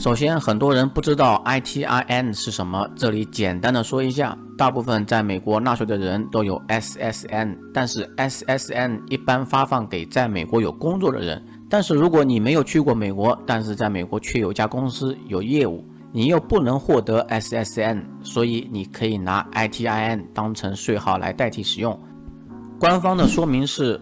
首先，很多人不知道 ITIN 是什么，这里简单的说一下。大部分在美国纳税的人都有 SSN， 但是 SSN 一般发放给在美国有工作的人。但是如果你没有去过美国，但是在美国却有家公司有业务，你又不能获得 SSN， 所以你可以拿 ITIN 当成税号来代替使用。官方的说明是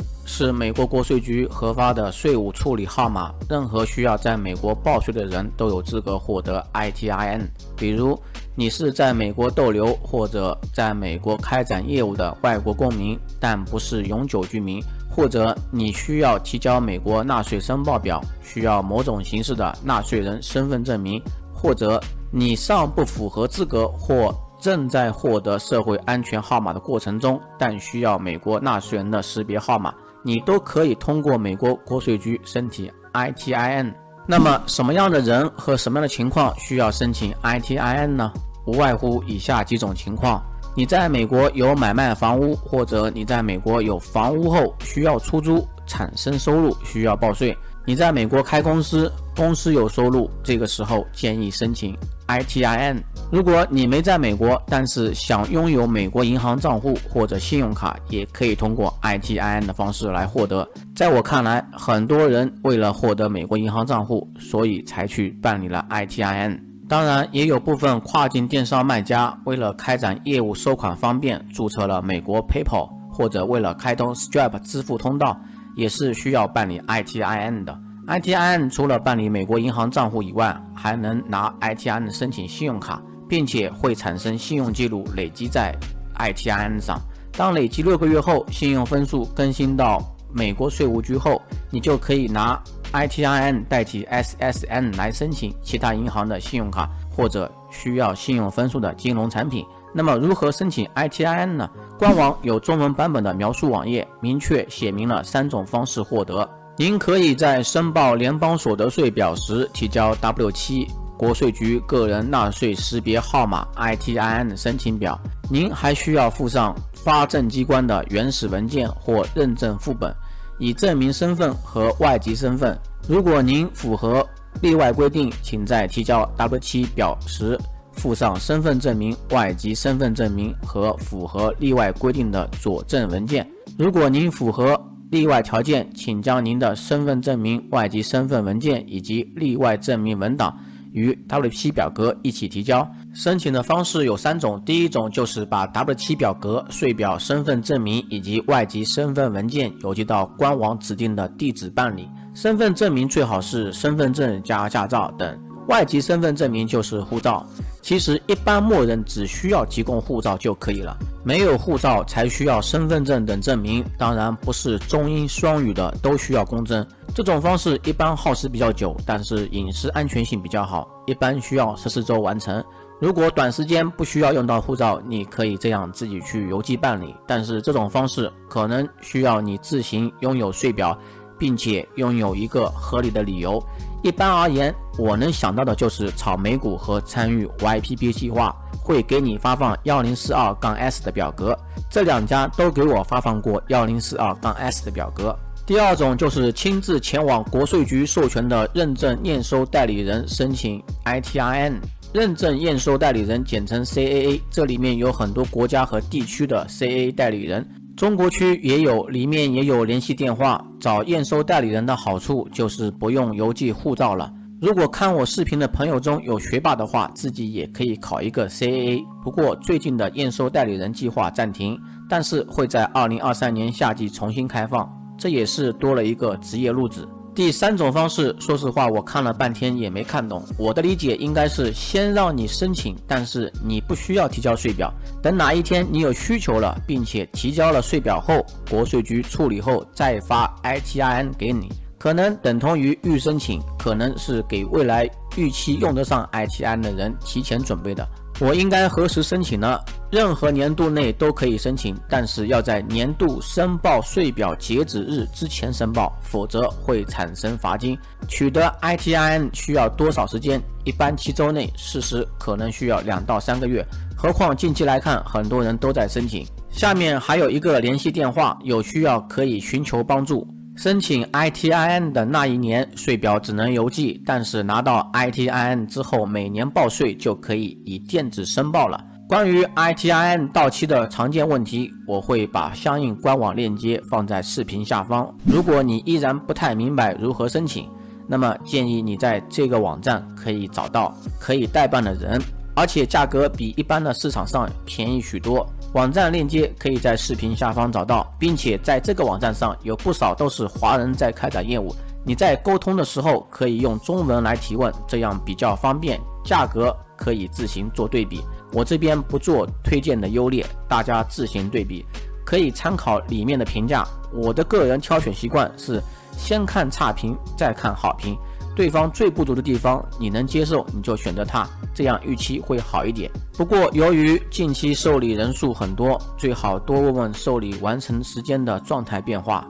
美国国税局核发的税务处理号码，任何需要在美国报税的人都有资格获得 ITIN。比如你是在美国逗留或者在美国开展业务的外国公民，但不是永久居民，或者你需要提交美国纳税申报表，需要某种形式的纳税人身份证明，或者你尚不符合资格或正在获得社会安全号码的过程中，但需要美国纳税人的识别号码，你都可以通过美国国税局申请 ITIN。 那么什么样的人和什么样的情况需要申请 ITIN 呢？无外乎以下几种情况：你在美国有买卖房屋，或者你在美国有房屋后需要出租产生收入需要报税，你在美国开公司，公司有收入，这个时候建议申请 ITIN。 如果你没在美国，但是想拥有美国银行账户或者信用卡，也可以通过 ITIN 的方式来获得。在我看来，很多人为了获得美国银行账户，所以才去办理了 ITIN。 当然，也有部分跨境电商卖家为了开展业务收款方便，注册了美国 PayPal， 或者为了开通 Stripe 支付通道，也是需要办理 ITIN 的。ITIN 除了办理美国银行账户以外，还能拿 ITIN 申请信用卡，并且会产生信用记录累积在 ITIN 上。当累积6个月后，信用分数更新到美国税务局后，你就可以拿 ITIN 代替 SSN 来申请其他银行的信用卡或者需要信用分数的金融产品。那么如何申请 ITIN 呢？官网有中文版本的描述网页，明确写明了3种方式获得。您可以在申报联邦所得税表时提交 W7 国税局个人纳税识别号码 ITIN 申请表，您还需要附上发证机关的原始文件或认证副本，以证明身份和外籍身份。如果您符合例外规定，请在提交 W7 表时附上身份证明、外籍身份证明和符合例外规定的佐证文件。如果您符合例外条件，请将您的身份证明、外籍身份文件以及例外证明文档与 W7 表格一起提交。申请的方式有3种，第一种就是把 W7 表格、税表、身份证明以及外籍身份文件邮寄到官网指定的地址办理。身份证明最好是身份证加驾照等，外籍身份证明就是护照。其实一般默认只需要提供护照就可以了，没有护照才需要身份证等证明，当然不是中英双语的都需要公证。这种方式一般耗时比较久，但是隐私安全性比较好，一般需要14周完成。如果短时间不需要用到护照，你可以这样自己去邮寄办理，但是这种方式可能需要你自行拥有税表，并且拥有一个合理的理由。一般而言，我能想到的就是炒美股和参与 YPP 计划，会给你发放 1042-S 的表格，这2家都给我发放过 1042-S 的表格。第二种就是亲自前往国税局授权的认证验收代理人申请 ITIN。 认证验收代理人简称 CAA， 这里面有很多国家和地区的 CAA 代理人，中国区也有，里面也有联系电话。找验收代理人的好处就是不用邮寄护照了。如果看我视频的朋友中有学霸的话，自己也可以考一个 CAA。 不过最近的验收代理人计划暂停，但是会在2023年夏季重新开放，这也是多了一个职业路子。第3种方式，说实话我看了半天也没看懂，我的理解应该是先让你申请，但是你不需要提交税表，等哪一天你有需求了，并且提交了税表后，国税局处理后再发 ITIN 给你，可能等同于预申请，可能是给未来预期用得上 ITIN 的人提前准备的。我应该何时申请呢？任何年度内都可以申请，但是要在年度申报税表截止日之前申报，否则会产生罚金。取得 ITIN 需要多少时间？一般7周内，事实可能需要2到3个月，何况近期来看，很多人都在申请。下面还有一个联系电话，有需要可以寻求帮助。申请 ITIN 的那一年税表只能邮寄，但是拿到 ITIN 之后每年报税就可以以电子申报了。关于 ITIN 到期的常见问题，我会把相应官网链接放在视频下方。如果你依然不太明白如何申请，那么建议你在这个网站可以找到可以代办的人，而且价格比一般的市场上便宜许多。网站链接可以在视频下方找到，并且在这个网站上有不少都是华人在开展业务，你在沟通的时候可以用中文来提问，这样比较方便，价格可以自行做对比。我这边不做推荐的优劣，大家自行对比，可以参考里面的评价。我的个人挑选习惯是先看差评再看好评，对方最不足的地方你能接受你就选择它，这样预期会好一点。不过由于近期受理人数很多，最好多问问受理完成时间的状态变化。